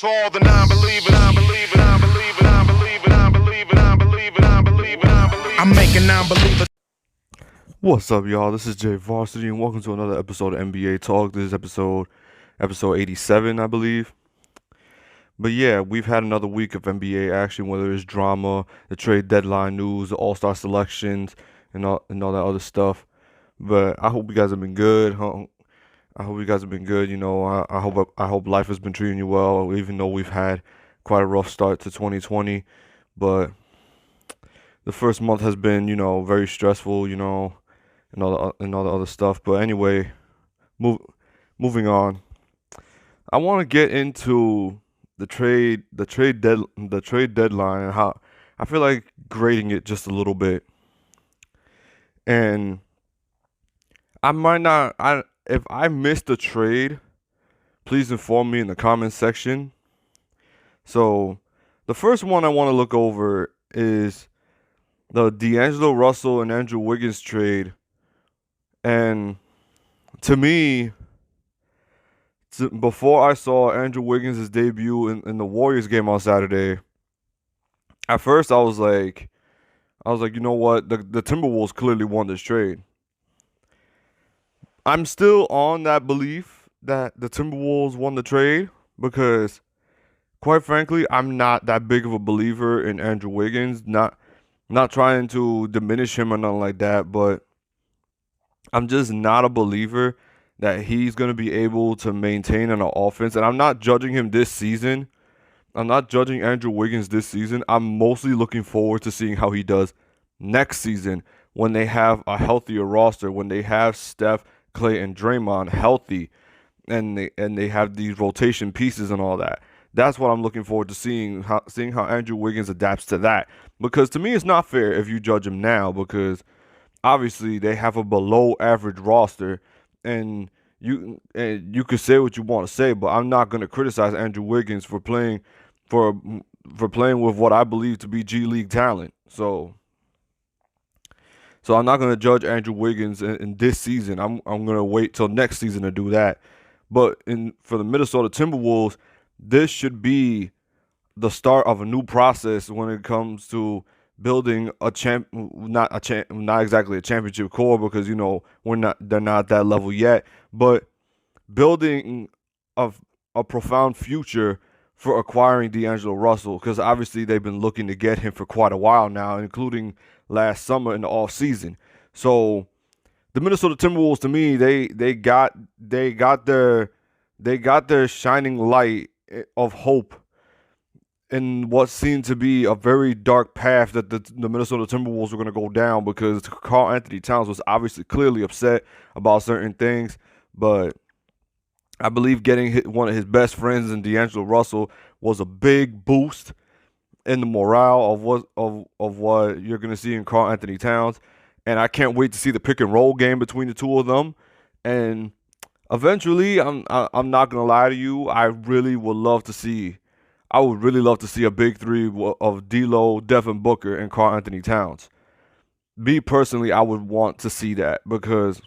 To all the non-believers, non-believers, non-believers, non-believers, non-believers, non-believers, non-believers, non-believers. I'm making non-believers. What's up, y'all? This is Jay Varsity, and welcome to another episode of NBA Talk. This is episode 87, I believe. But yeah, we've had another week of NBA action, whether it's drama, the trade deadline news, the All-Star selections, and all that other stuff. But I hope you guys have been good. I hope you guys have been good. I hope life has been treating you well, even though we've had quite a rough start to 2020. But the first month has been, very stressful, and all the other stuff. But anyway, move, moving on. I want to get into the trade deadline and how I feel like grading it just a little bit. And I might not. I If I missed a trade, please inform me in the comments section. So the first one I want to look over is the D'Angelo Russell and Andrew Wiggins trade. And to me, before I saw Andrew Wiggins' debut in the Warriors game on Saturday, at first I was like, you know what? The Timberwolves clearly won this trade. I'm still on that belief that the Timberwolves won the trade because, quite frankly, I'm not that big of a believer in Andrew Wiggins. Not trying to diminish him or nothing like that, but I'm just not a believer that he's going to be able to maintain an offense. And I'm not judging him this season. I'm not judging Andrew Wiggins this season. I'm mostly looking forward to seeing how he does next season when they have a healthier roster, when they have Steph, Clay, and Draymond healthy, and they have these rotation pieces and all that. That's what I'm looking forward to seeing how Andrew Wiggins adapts to that. Because to me, it's not fair if you judge him now because obviously they have a below average roster, and you could say what you want to say, but I'm not going to criticize Andrew Wiggins for playing with what I believe to be G League talent. So I'm not going to judge Andrew Wiggins in this season. I'm going to wait till next season to do that. But for the Minnesota Timberwolves, this should be the start of a new process when it comes to building not exactly a championship core because they're not at that level yet, but building a, a profound future for acquiring D'Angelo Russell because obviously they've been looking to get him for quite a while now, including last summer in the off season. So the Minnesota Timberwolves, to me, they got their shining light of hope in what seemed to be a very dark path that the Minnesota Timberwolves were going to go down because Karl-Anthony Towns was obviously clearly upset about certain things, but I believe getting one of his best friends in D'Angelo Russell was a big boost in the morale of what you're going to see in Karl-Anthony Towns, and I can't wait to see the pick and roll game between the two of them. And eventually, I'm not going to lie to you, I would really love to see a big three of D'Lo, Devin Booker, and Karl-Anthony Towns. Me personally, I would want to see that because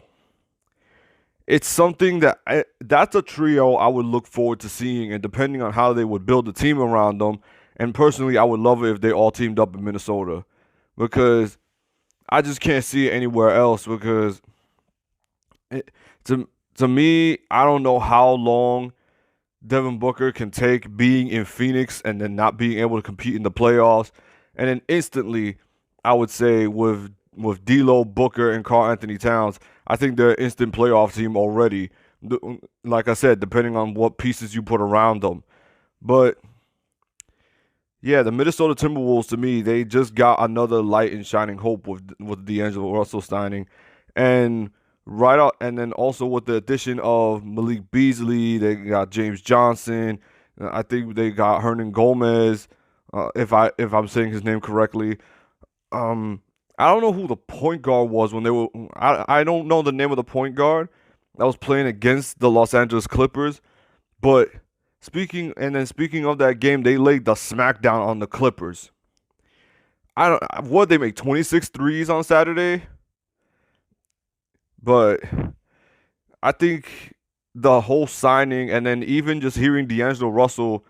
it's something that's a trio I would look forward to seeing, and depending on how they would build the team around them, and personally, I would love it if they all teamed up in Minnesota because I just can't see it anywhere else because it, to me, I don't know how long Devin Booker can take being in Phoenix and then not being able to compete in the playoffs, and then instantly, I would say with D'Lo, Booker, and Karl-Anthony Towns, I think they're an instant playoff team already. Like I said, depending on what pieces you put around them, but yeah, the Minnesota Timberwolves to me, they just got another light and shining hope with D'Angelo Russell signing, and right out, and then also with the addition of Malik Beasley, they got James Johnson. I think they got Hernan Gomez, if I'm saying his name correctly. Um, I don't know who the point guard was when they were. I don't know the name of the point guard that was playing against the Los Angeles Clippers, but speaking of that game, they laid the smackdown on the Clippers. I don't what they make 26 threes on Saturday, but I think the whole signing and then even just hearing D'Angelo Russell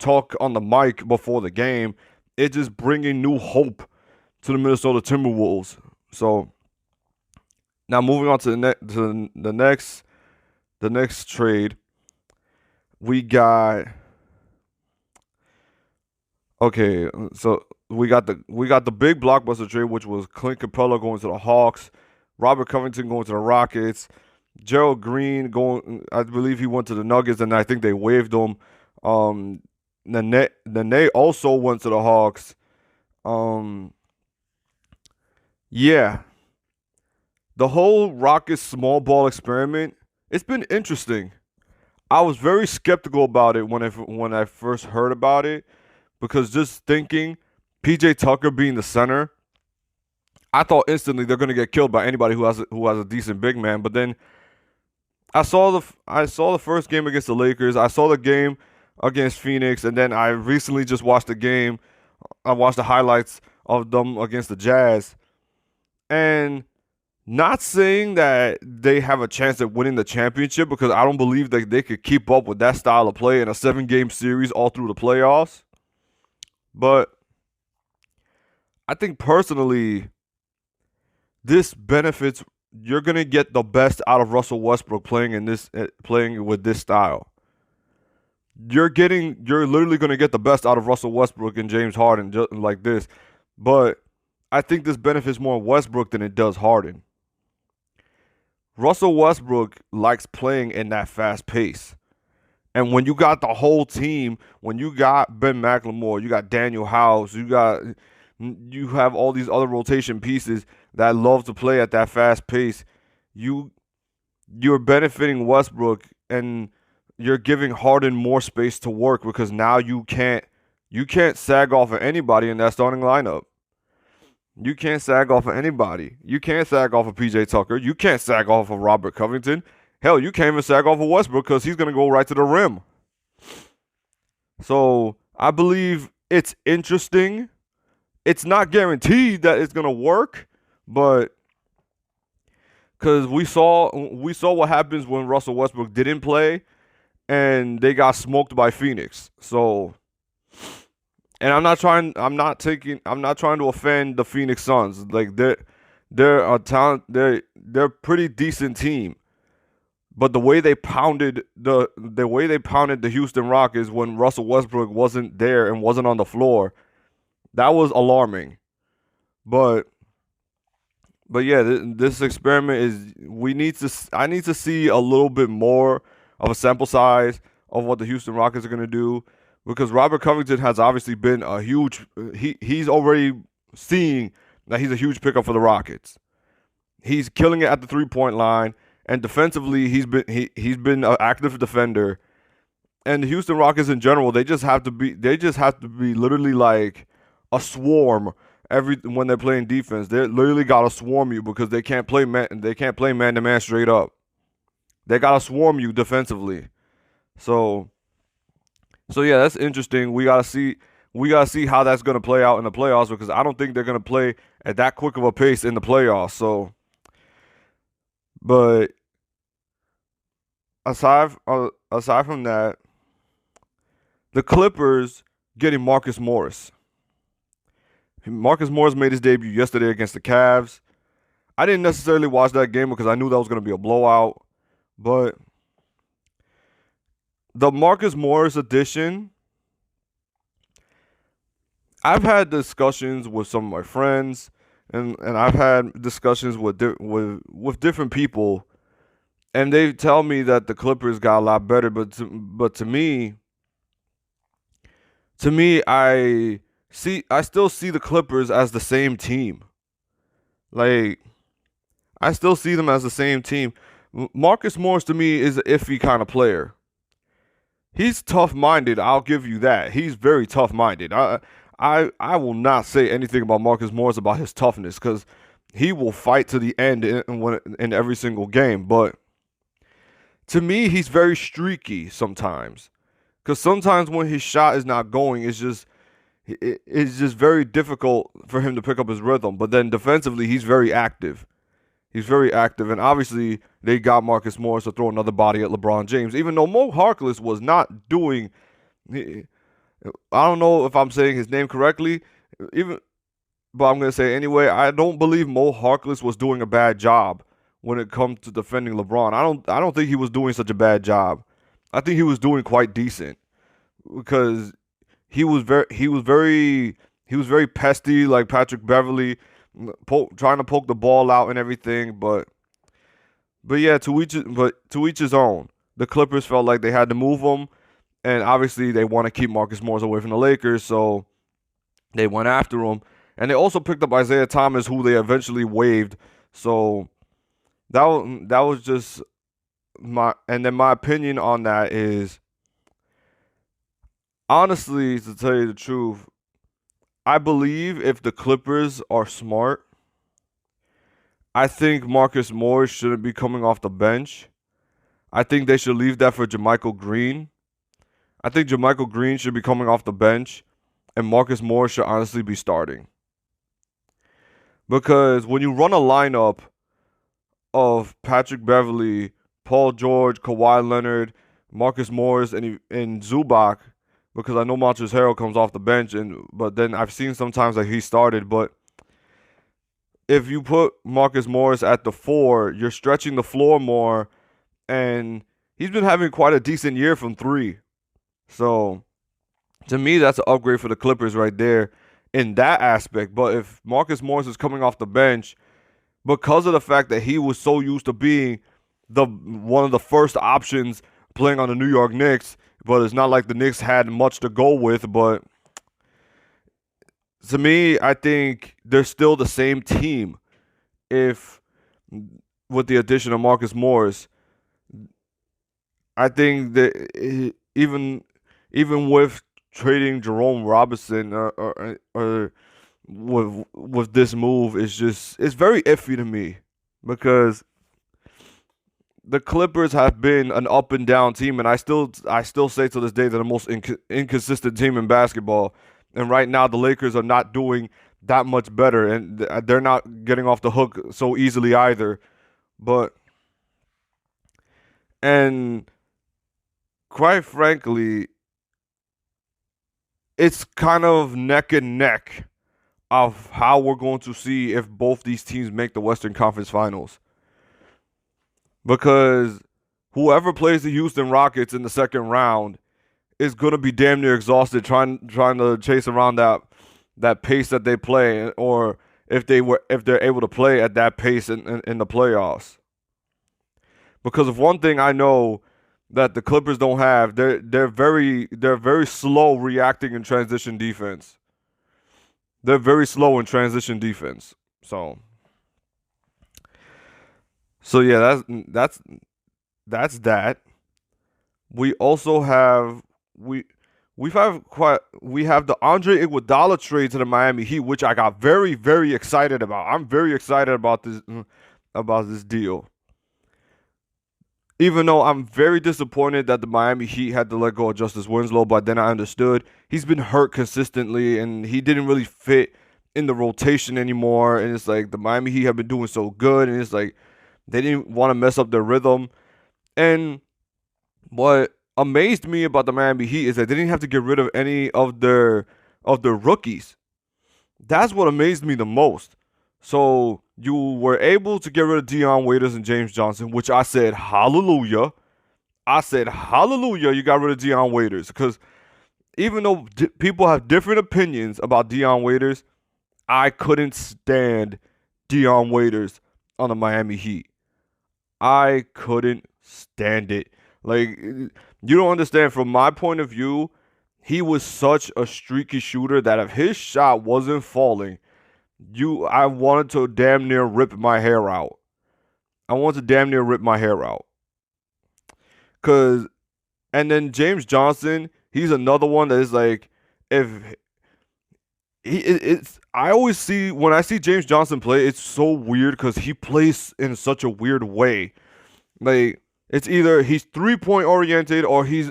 talk on the mic before the game, it's just bringing new hope to the Minnesota Timberwolves. So now moving on to the next trade, we got okay. So we got the big blockbuster trade, which was Clint Capella going to the Hawks, Robert Covington going to the Rockets, Gerald Green going. I believe he went to the Nuggets, and I think they waived him. Nene also went to the Hawks. Yeah, the whole Rockets small ball experiment. It's been interesting. I was very skeptical about it when I first heard about it, because just thinking PJ Tucker being the center, I thought instantly they're gonna get killed by anybody who has a decent big man. But then I saw the first game against the Lakers. I saw the game against Phoenix, and then I recently just watched the game. I watched the highlights of them against the Jazz, and not saying that they have a chance at winning the championship, because I don't believe that they could keep up with that style of play in a 7-game series all through the playoffs. But I think personally, this benefits. You're gonna get the best out of Russell Westbrook playing with this style. You're literally gonna get the best out of Russell Westbrook and James Harden just like this. But I think this benefits more Westbrook than it does Harden. Russell Westbrook likes playing in that fast pace. And when you got the whole team, when you got Ben McLemore, you got Daniel House, you have all these other rotation pieces that love to play at that fast pace, you're benefiting Westbrook, and you're giving Harden more space to work, because now you can't sag off of anybody in that starting lineup. You can't sag off of anybody. You can't sag off of PJ Tucker. You can't sag off of Robert Covington. Hell, you can't even sag off of Westbrook, because he's going to go right to the rim. So I believe it's interesting. It's not guaranteed that it's going to work, but because we saw what happens when Russell Westbrook didn't play and they got smoked by Phoenix. So, and I'm not trying to offend the Phoenix Suns. Like, they're a talent, they're a pretty decent team. But the way they pounded the Houston Rockets when Russell Westbrook wasn't there and wasn't on the floor, that was alarming. But yeah, this experiment is I need to see a little bit more of a sample size of what the Houston Rockets are going to do, because Robert Covington has obviously been a huge he's already seeing that he's a huge pickup for the Rockets. He's killing it at the 3-point line, and defensively he's been an active defender. And the Houston Rockets in general, they just have to be literally like a swarm when they're playing defense. They literally gotta swarm you, because they can't play man to man straight up. They gotta swarm you defensively. So yeah, that's interesting. We gotta see how that's gonna play out in the playoffs, because I don't think they're gonna play at that quick of a pace in the playoffs. So, but aside from that, the Clippers getting Marcus Morris. Marcus Morris made his debut yesterday against the Cavs. I didn't necessarily watch that game because I knew that was going to be a blowout. But the Marcus Morris addition, I've had discussions with some of my friends, and I've had discussions with different people, and they tell me that the Clippers got a lot better. But to me, I still see the Clippers as the same team. Like, I still see them as the same team. Marcus Morris to me is an iffy kind of player. He's tough-minded, I'll give you that. He's very tough-minded. I will not say anything about Marcus Morris about his toughness, because he will fight to the end in every single game. But to me, he's very streaky sometimes, because sometimes when his shot is not going, it's just very difficult for him to pick up his rhythm. But then defensively, he's very active. He's very active, and obviously they got Marcus Morris to throw another body at LeBron James, even though Mo Harkless was not doing I don't know if I'm saying his name correctly, even, but I'm gonna say it anyway. I don't believe Mo Harkless was doing a bad job when it comes to defending LeBron. I don't think he was doing such a bad job. I think he was doing quite decent because he was very pesty, like Patrick Beverly, trying to poke the ball out and everything. But yeah, to each his own. The Clippers felt like they had to move him, and obviously they want to keep Marcus Morris away from the Lakers, so they went after him. And they also picked up Isaiah Thomas, who they eventually waived. So that was just my opinion on that is, honestly, to tell you the truth, I believe if the Clippers are smart, I think Marcus Morris shouldn't be coming off the bench. I think they should leave that for JaMychal Green. I think JaMychal Green should be coming off the bench, and Marcus Morris should honestly be starting. Because when you run a lineup of Patrick Beverly, Paul George, Kawhi Leonard, Marcus Morris, and Zubac, because I know Montrezl Harrell comes off the bench, but then I've seen sometimes that he started. But if you put Marcus Morris at the 4, you're stretching the floor more, and he's been having quite a decent year from 3. So to me, that's an upgrade for the Clippers right there in that aspect. But if Marcus Morris is coming off the bench, because of the fact that he was so used to being the one of the first options playing on the New York Knicks, but it's not like the Knicks had much to go with. But to me, I think they're still the same team if with the addition of Marcus Morris. I think that even with trading Jerome Robinson or with this move, it's very iffy to me because the Clippers have been an up and down team, and I still say to this day they're the most inconsistent team in basketball. And right now, the Lakers are not doing that much better, and they're not getting off the hook so easily either. But and quite frankly, it's kind of neck and neck of how we're going to see if both these teams make the Western Conference Finals. Because whoever plays the Houston Rockets in the second round is going to be damn near exhausted trying to chase around that pace that they play, or if they're able to play at that pace in the playoffs. Because of one thing I know that the Clippers don't have, they're very slow reacting in transition defense. They're very slow in transition defense. So yeah, that's that. We also have we have the Andre Iguodala trade to the Miami Heat, which I got very, very excited about. I'm very excited about this deal. Even though I'm very disappointed that the Miami Heat had to let go of Justice Winslow, but then I understood he's been hurt consistently and he didn't really fit in the rotation anymore. And it's like the Miami Heat have been doing so good, and it's like they didn't want to mess up their rhythm. And what amazed me about the Miami Heat is that they didn't have to get rid of any of their rookies. That's what amazed me the most. So you were able to get rid of Dion Waiters and James Johnson, which I said hallelujah. I said hallelujah. You got rid of Dion Waiters, because even though people have different opinions about Dion Waiters, I couldn't stand Dion Waiters on the Miami Heat. I couldn't stand it. Like, you don't understand. From my point of view, he was such a streaky shooter that if his shot wasn't falling, I wanted to damn near rip my hair out. And then James Johnson, he's another one that is like, if I always see, when I see James Johnson play, it's so weird because he plays in such a weird way. Like, it's either he's 3-point oriented or he's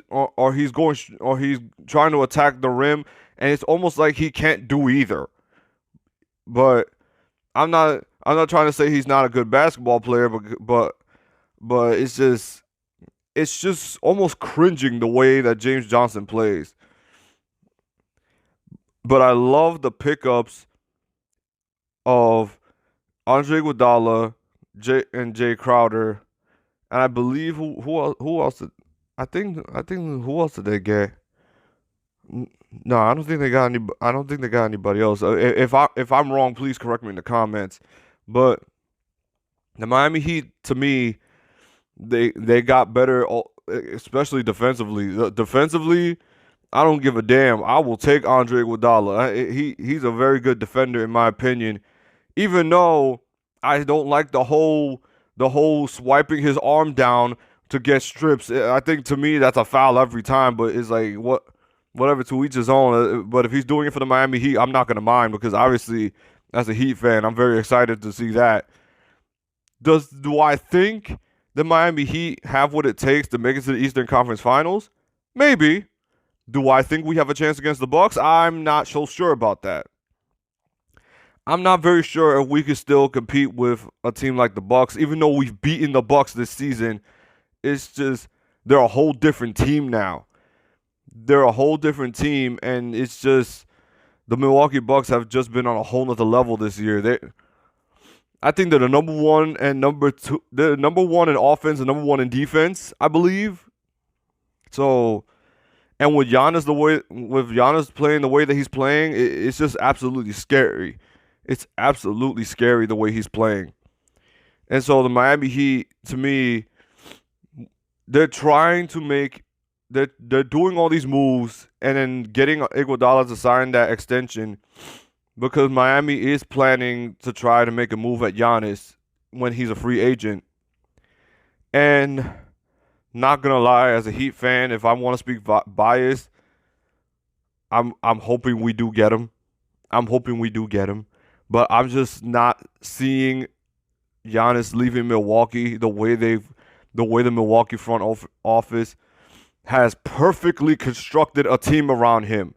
trying to attack the rim, and it's almost like he can't do either. But I'm not trying to say he's not a good basketball player, but it's just almost cringing the way that James Johnson plays. But I love the pickups of Andre Iguodala, Jay Crowder, and I believe who else did, I think who else did they get? No, I don't think they got any. I don't think they got anybody else. If I'm wrong, please correct me in the comments. But the Miami Heat, to me, they got better, especially defensively. Defensively, I don't give a damn. I will take Andre Iguodala. He's a very good defender in my opinion. Even though I don't like the whole swiping his arm down to get strips. I think to me that's a foul every time. But it's like whatever, to each his own. But if he's doing it for the Miami Heat, I'm not gonna mind because obviously, as a Heat fan, I'm very excited to see that. Do I think the Miami Heat have what it takes to make it to the Eastern Conference Finals? Maybe. Do I think we have a chance against the Bucks? I'm not so sure about that. I'm not very sure if we could still compete with a team like the Bucks, even though we've beaten the Bucks this season. It's just they're a whole different team now. They're a whole different team, and it's just the Milwaukee Bucks have just been on a whole nother level this year. I think they're the number one and number two. They're number one in offense and number one in defense, I believe. So, and with Giannis playing the way that he's playing, it's just absolutely scary. It's absolutely scary the way he's playing. And so the Miami Heat, to me, they're trying to make they're doing all these moves and then getting Iguodala to sign that extension because Miami is planning to try to make a move at Giannis when he's a free agent. And not gonna lie, as a Heat fan, if I want to speak biased, I'm hoping we do get him. I'm hoping we do get him, but I'm just not seeing Giannis leaving Milwaukee the way the Milwaukee front office has perfectly constructed a team around him.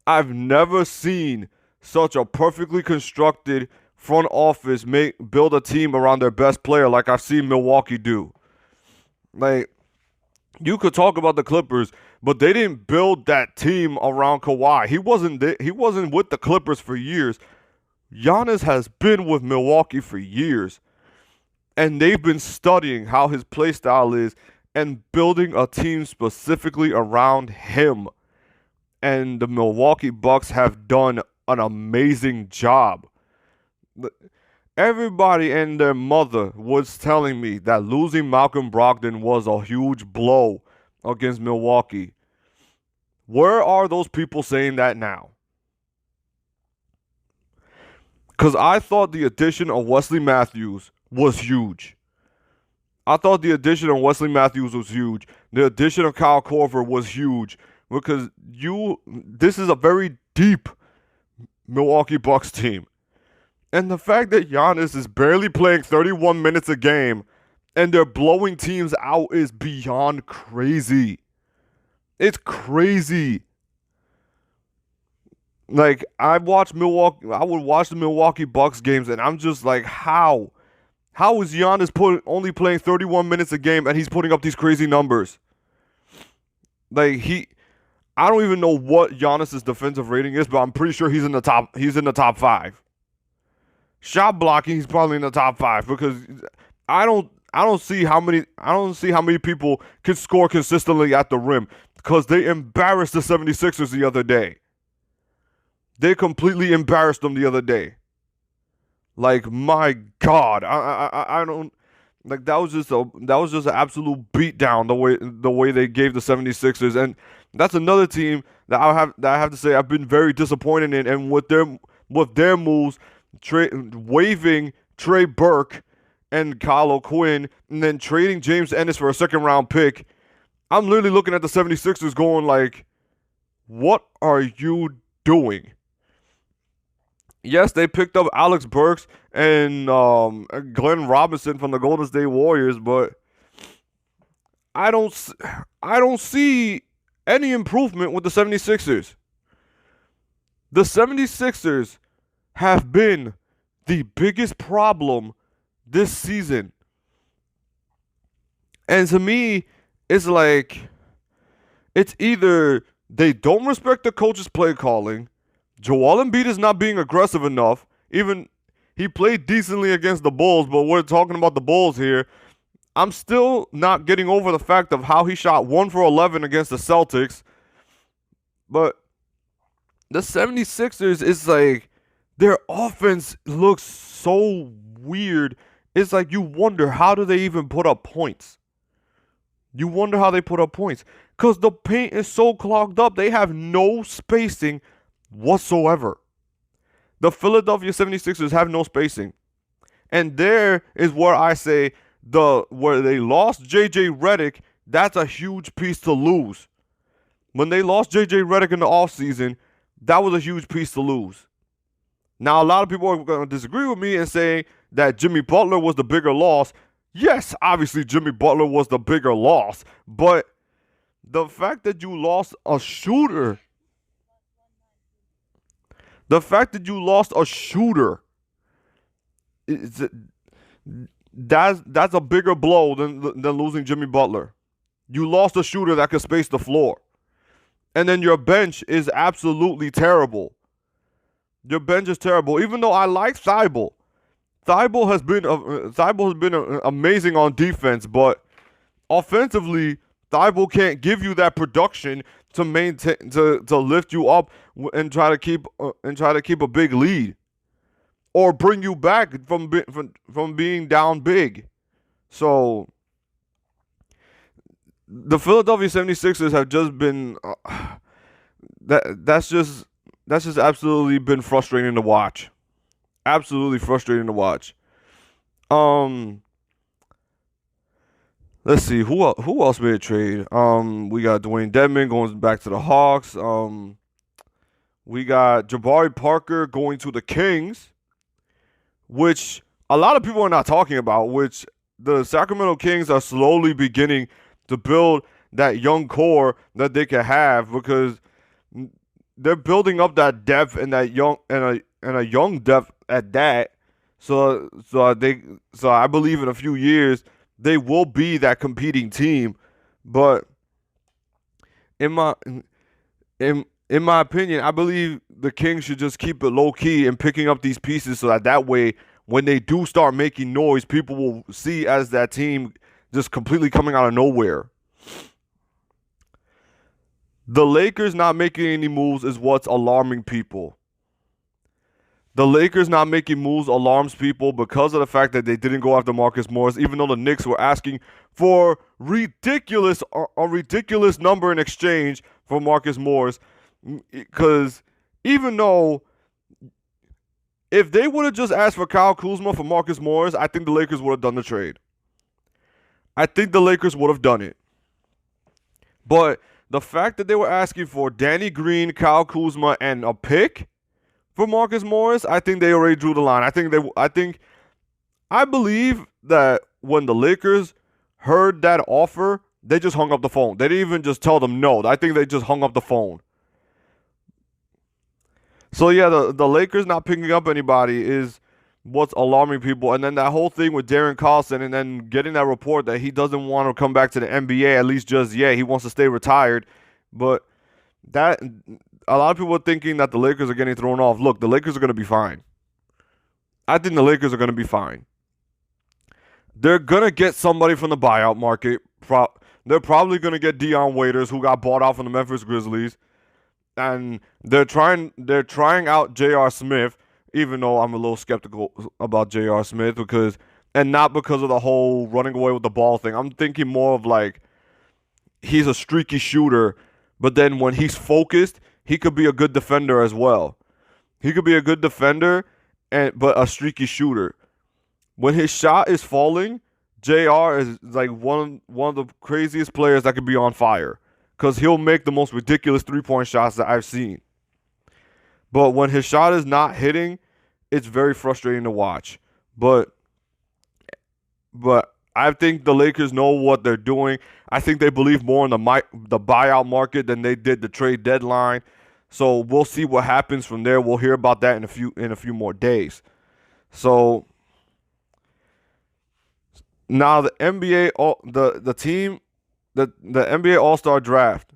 I've never seen such a perfectly constructed front office build a team around their best player like I've seen Milwaukee do. Like, you could talk about the Clippers, but they didn't build that team around Kawhi. He wasn't with the Clippers for years. Giannis has been with Milwaukee for years, and they've been studying how his play style is and building a team specifically around him. And the Milwaukee Bucks have done an amazing job. Everybody and their mother was telling me that losing Malcolm Brogdon was a huge blow against Milwaukee. Where are those people saying that now? Because I thought the addition of Wesley Matthews was huge. I thought the addition of Wesley Matthews was huge. The addition of Kyle Korver was huge because this is a very deep Milwaukee Bucks team. And the fact that Giannis is barely playing 31 minutes a game and they're blowing teams out is beyond crazy. It's crazy. Like, I would watch the Milwaukee Bucks games and I'm just like, how? How is Giannis only playing 31 minutes a game and he's putting up these crazy numbers? Like, I don't even know what Giannis's defensive rating is, but I'm pretty sure he's in the top 5. Shot blocking, he's probably in the top 5 because I don't see how many people can score consistently at the rim because they embarrassed the 76ers the other day. They completely embarrassed them the other day. Like, my God, I don't like that was just an absolute beatdown the way they gave the 76ers, and that's another team that I have to say I've been very disappointed in, and with their moves, waiving Trey Burke and Kyle O'Quinn, and then trading James Ennis for a second-round pick. I'm literally looking at the 76ers going like, what are you doing? Yes, they picked up Alex Burks and Glenn Robinson from the Golden State Warriors, but I don't see any improvement with the 76ers. The 76ers have been the biggest problem this season. And to me, it's like, it's either they don't respect the coach's play calling, Joel Embiid is not being aggressive enough. Even he played decently against the Bulls, but we're talking about the Bulls here. I'm still not getting over the fact of how he shot 1 for 11 against the Celtics. But the 76ers is like, their offense looks so weird. It's like you wonder, how do they even put up points? You wonder how they put up points. Because the paint is so clogged up. They have no spacing whatsoever. The Philadelphia 76ers have no spacing. And there is where I say where they lost JJ Redick, that's a huge piece to lose. When they lost JJ Redick in the offseason, that was a huge piece to lose. Now, a lot of people are going to disagree with me and say that Jimmy Butler was the bigger loss. Yes, obviously Jimmy Butler was the bigger loss, but the fact that you lost a shooter, that's a bigger blow than losing Jimmy Butler. You lost a shooter that could space the floor. And then your bench is absolutely terrible. Your bench is terrible. Even though I like Thibault. Thibault has been amazing on defense, but offensively, Thibault can't give you that production to maintain to lift you up and try to keep a big lead, or bring you back from being down big. So the Philadelphia 76ers have just been that's just absolutely been frustrating to watch. Absolutely frustrating to watch. Let's see who else made a trade. We got Dwayne Dedmon going back to the Hawks. We got Jabari Parker going to the Kings, which a lot of people are not talking about, which the Sacramento Kings are slowly beginning to build that young core that they can have, because they're building up that depth and that young and a young depth at that. So I believe in a few years they will be that competing team. But in my opinion, I believe the Kings should just keep it low key and picking up these pieces, so that way when they do start making noise, people will see as that team just completely coming out of nowhere. The Lakers not making any moves is what's alarming people. The Lakers not making moves alarms people because of the fact that they didn't go after Marcus Morris, even though the Knicks were asking for a ridiculous number in exchange for Marcus Morris. Because even though if they would have just asked for Kyle Kuzma for Marcus Morris, I think the Lakers would have done the trade. I think the Lakers would have done it. But the fact that they were asking for Danny Green, Kyle Kuzma, and a pick for Marcus Morris, I think they already drew the line. I believe that when the Lakers heard that offer, they just hung up the phone. They didn't even just tell them no. I think they just hung up the phone. So yeah, the Lakers not picking up anybody is what's alarming people. And then that whole thing with Darren Collison, and then getting that report that he doesn't want to come back to the NBA, at least just yet. He wants to stay retired. But that, a lot of people are thinking that the Lakers are getting thrown off. Look, the Lakers are going to be fine. I think the Lakers are going to be fine. They're going to get somebody from the buyout market. They're probably going to get Dion Waiters, who got bought out from the Memphis Grizzlies. And they're trying out J.R. Smith, even though I'm a little skeptical about J.R. Smith, and not because of the whole running away with the ball thing. I'm thinking more of like, he's a streaky shooter, but then when he's focused, he could be a good defender as well. He could be a good defender, but a streaky shooter. When his shot is falling, JR is like one of the craziest players that could be on fire, because he'll make the most ridiculous three-point shots that I've seen. But when his shot is not hitting, it's very frustrating to watch. But I think the Lakers know what they're doing. I think they believe more in the buyout market than they did the trade deadline. So we'll see what happens from there. We'll hear about that in a few more days. So now the NBA, the NBA All-Star Draft.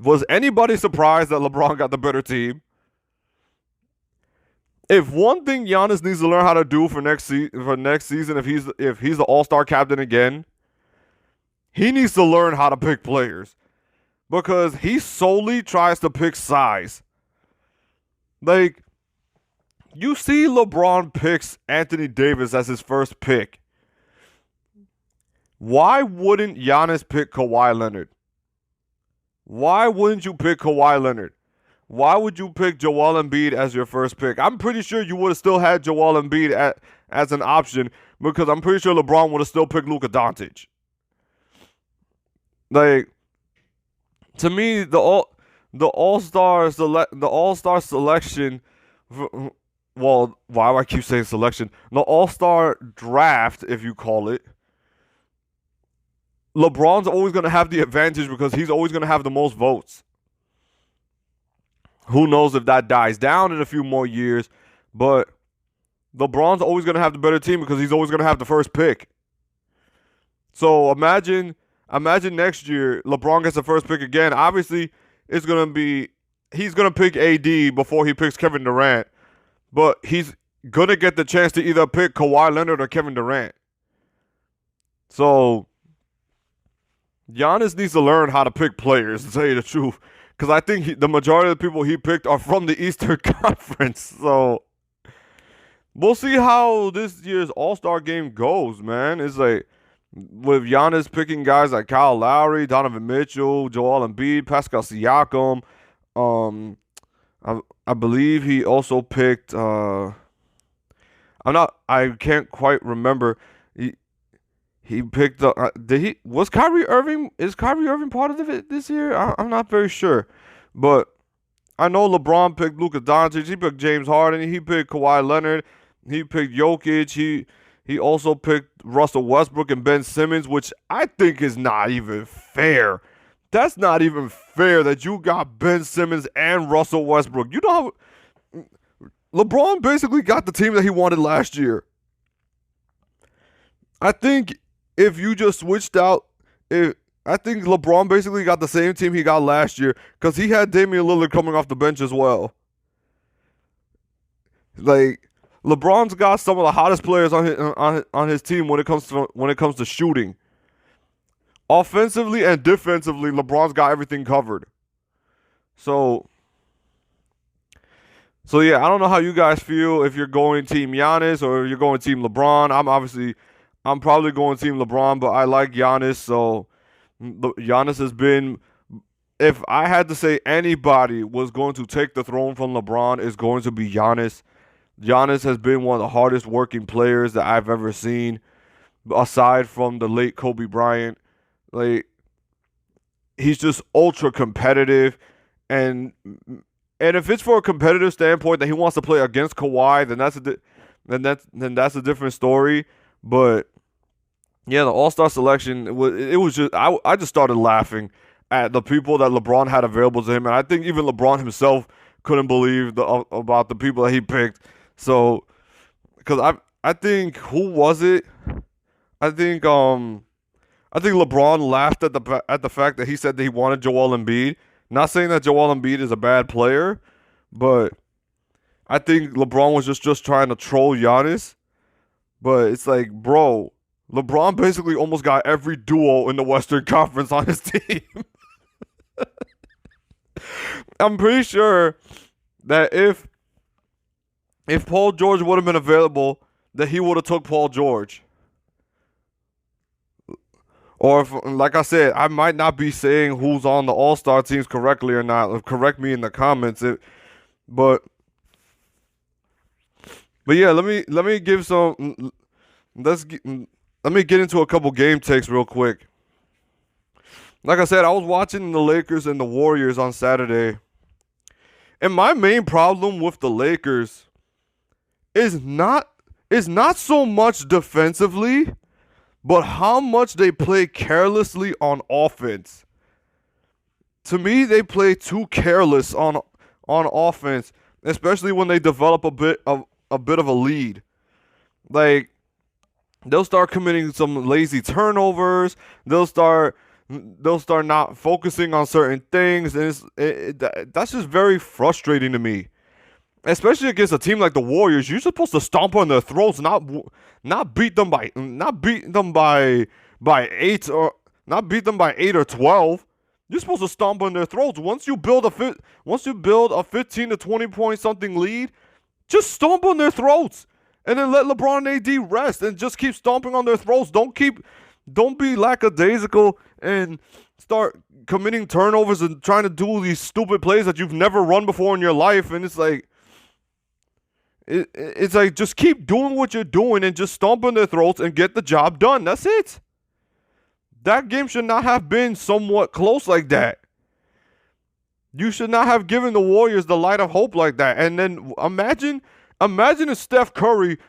Was anybody surprised that LeBron got the better team? If one thing Giannis needs to learn how to do for next season, if he's the All-Star captain again, he needs to learn how to pick players, because he solely tries to pick size. Like, you see LeBron picks Anthony Davis as his first pick. Why wouldn't Giannis pick Kawhi Leonard? Why wouldn't you pick Kawhi Leonard? Why would you pick Joel Embiid as your first pick? I'm pretty sure you would have still had Joel Embiid as an option, because I'm pretty sure LeBron would have still picked Luka Doncic. Like, to me, the All-Star selection, well, why do I keep saying selection? The All-Star draft, if you call it, LeBron's always going to have the advantage because he's always going to have the most votes. Who knows if that dies down in a few more years, but LeBron's always going to have the better team because he's always going to have the first pick. So imagine next year LeBron gets the first pick again. Obviously, he's going to pick AD before he picks Kevin Durant, but he's going to get the chance to either pick Kawhi Leonard or Kevin Durant. So Giannis needs to learn how to pick players, to tell you the truth, because I think the majority of the people he picked are from the Eastern Conference. So we'll see how this year's All-Star game goes, man. It's like, with Giannis picking guys like Kyle Lowry, Donovan Mitchell, Joel Embiid, Pascal Siakam. I believe he also picked. I can't quite remember. He picked. Was Kyrie Irving? Is Kyrie Irving part of it this year? I'm not very sure, but I know LeBron picked Luka Doncic. He picked James Harden. He picked Kawhi Leonard. He picked Jokic. He also picked Russell Westbrook and Ben Simmons, which I think is not even fair. That's not even fair that you got Ben Simmons and Russell Westbrook. You know how LeBron basically got the team that he wanted last year. I think if you just switched out, I think LeBron basically got the same team he got last year, because he had Damian Lillard coming off the bench as well. Like, LeBron's got some of the hottest players on his team when it comes to shooting. Offensively and defensively, LeBron's got everything covered. So yeah, I don't know how you guys feel, if you're going Team Giannis or if you're going Team LeBron. I'm probably going Team LeBron, but I like Giannis. So Giannis has been, if I had to say anybody was going to take the throne from LeBron, it's going to be Giannis. Giannis has been one of the hardest working players that I've ever seen, aside from the late Kobe Bryant. Like, he's just ultra competitive, and if it's for a competitive standpoint that he wants to play against Kawhi, then that's a different story. But yeah, the All-Star selection, it was just, I just started laughing at the people that LeBron had available to him, and I think even LeBron himself couldn't believe about the people that he picked. So, because I think, who was it? I think LeBron laughed at the fact that he said that he wanted Joel Embiid. Not saying that Joel Embiid is a bad player, but I think LeBron was just trying to troll Giannis. But it's like, bro, LeBron basically almost got every duo in the Western Conference on his team. I'm pretty sure that if Paul George would have been available, that he would have took Paul George. Or if, like I said, I might not be saying who's on the All-Star teams correctly or not. Correct me in the comments. But yeah, let me give some. Let me get into a couple game takes real quick. Like I said, I was watching the Lakers and the Warriors on Saturday, and my main problem with the Lakers is not so much defensively, but how much they play carelessly on offense. To me, they play too careless on offense, especially when they develop a bit of a lead. Like, they'll start committing some lazy turnovers. They'll start they'll start not focusing on certain things, and that's just very frustrating to me. Especially against a team like the Warriors, you're supposed to stomp on their throats, not beat them by 8 or not beat them by 8 or 12. You're supposed to stomp on their throats. Once you build a 15 to 20 point something lead, just stomp on their throats, and then let LeBron and AD rest, and just keep stomping on their throats. Don't be lackadaisical and start committing turnovers and trying to do these stupid plays that you've never run before in your life. And it's like, it's like, just keep doing what you're doing and just stomp on their throats and get the job done. That's it. That game should not have been somewhat close like that. You should not have given the Warriors the light of hope like that. And then imagine if Steph Curry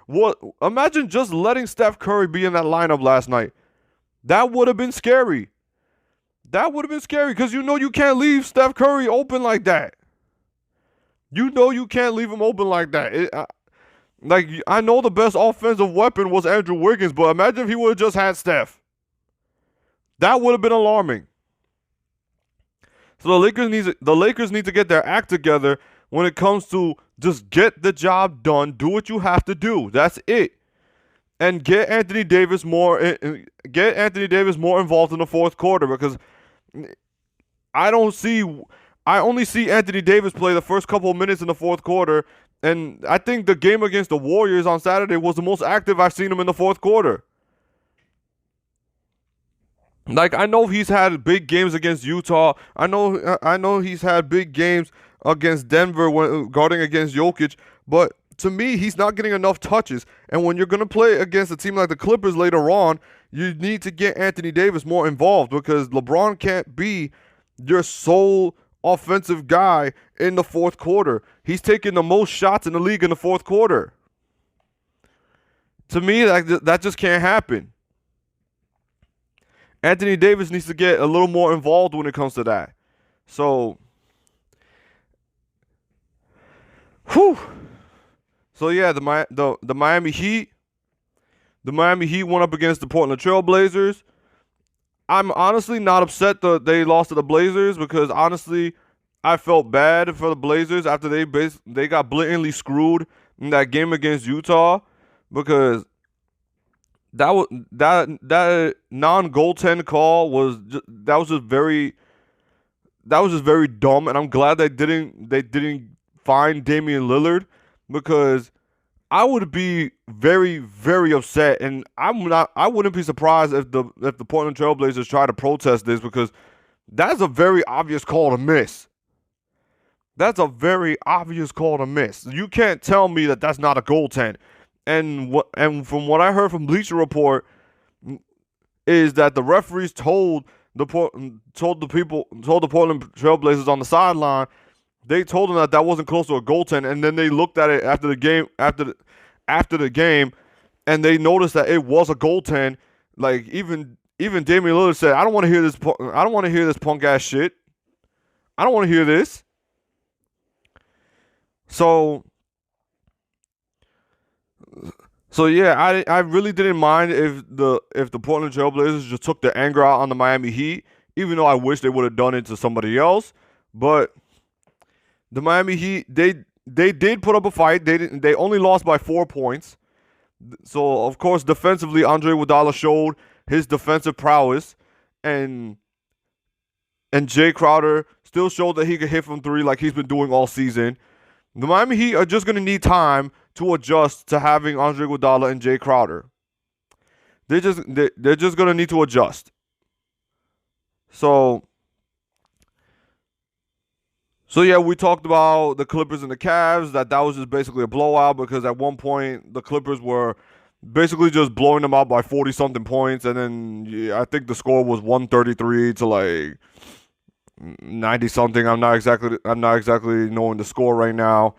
imagine just letting Steph Curry be in that lineup last night. That would have been scary. That would have been scary because you can't leave Steph Curry open like that. You can't leave him open like that. I know the best offensive weapon was Andrew Wiggins, but imagine if he would have just had Steph. That would have been alarming. So the Lakers need to get their act together when it comes to just get the job done, do what you have to do. That's it. And get Anthony Davis more involved in the fourth quarter, because I only see Anthony Davis play the first couple of minutes in the fourth quarter, and I think the game against the Warriors on Saturday was the most active I've seen him in the fourth quarter. Like, I know he's had big games against Utah. I know he's had big games against Denver when guarding against Jokic, but to me, he's not getting enough touches. And when you're going to play against a team like the Clippers later on, you need to get Anthony Davis more involved, because LeBron can't be your sole offensive guy in the fourth quarter. He's taking the most shots in the league in the fourth quarter. To me, that just can't happen. Anthony Davis needs to get a little more involved when it comes to that. So, So yeah, the Miami Heat went up against the Portland Trail Blazers. I'm honestly not upset that they lost to the Blazers, because honestly, I felt bad for the Blazers after they got blatantly screwed in that game against Utah, because that non-goaltend call was just very dumb, and I'm glad they didn't fine Damian Lillard, because I would be very, very upset, and I wouldn't be surprised if the Portland Trail Blazers try to protest this, because that's a very obvious call to miss. That's a very obvious call to miss. You can't tell me that that's not a goaltend. And from what I heard from Bleacher Report is that the referees told the Portland Trail Blazers on the sideline, they told them that wasn't close to a goaltend, and then they looked at it after the game, and they noticed that it was a goaltend. Like, even Damian Lillard said, "I don't want to hear this. I don't want to hear this punk ass shit. I don't want to hear this." So yeah, I really didn't mind if the Portland Trail Blazers just took their anger out on the Miami Heat, even though I wish they would have done it to somebody else. But the Miami Heat, they did put up a fight. They only lost by 4 points. So of course, defensively, Andre Iguodala showed his defensive prowess, and Jay Crowder still showed that he could hit from three like he's been doing all season. The Miami Heat are just going to need time to adjust to having Andre Iguodala and Jay Crowder. They're just going to need to adjust. So yeah, we talked about the Clippers and the Cavs, that was just basically a blowout, because at one point the Clippers were basically just blowing them out by 40-something points, and then I think the score was 133 to like 90-something. I'm not exactly knowing the score right now,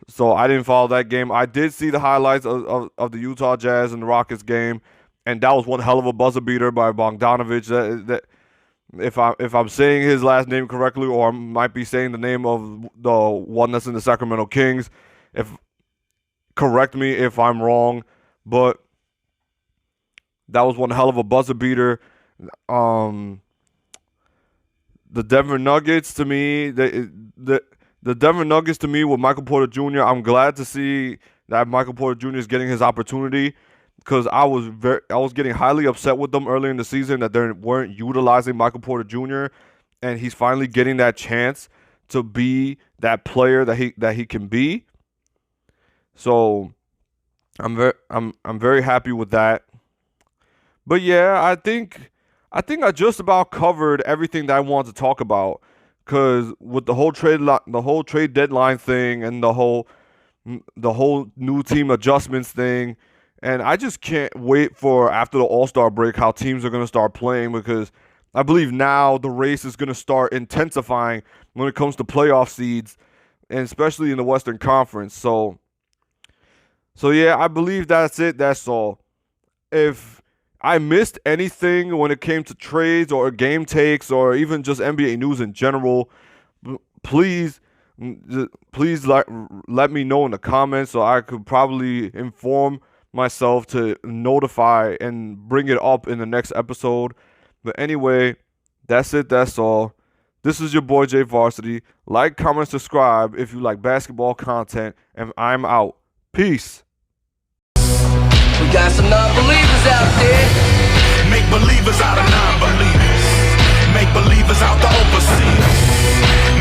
so I didn't follow that game. I did see the highlights of the Utah Jazz and the Rockets game, and that was one hell of a buzzer beater by Bogdanovic. That if I'm saying his last name correctly, or I might be saying the name of the one that's in the Sacramento Kings, correct me if I'm wrong, but that was one hell of a buzzer beater. the Denver Nuggets to me, the Denver Nuggets to me with Michael Porter Jr. I'm glad to see that Michael Porter Jr. is getting his opportunity, because I was getting highly upset with them earlier in the season that they weren't utilizing Michael Porter Jr. and he's finally getting that chance to be that player that he can be. So I'm very happy with that. But yeah, I think I just about covered everything that I wanted to talk about, because with the whole trade deadline thing and the whole new team adjustments thing, and I just can't wait for after the All-Star break how teams are going to start playing, because I believe now the race is going to start intensifying when it comes to playoff seeds, and especially in the Western Conference. So yeah, I believe that's it. That's all. If I missed anything when it came to trades or game takes or even just NBA news in general, please let me know in the comments so I could probably inform myself to notify and bring it up in the next episode. But anyway, that's it. That's all. This is your boy Jay Varsity. Like, comment, subscribe if you like basketball content, and I'm out. Peace. We got some non-believers out there. Make believers out of non-believers. Make believers out the overseers.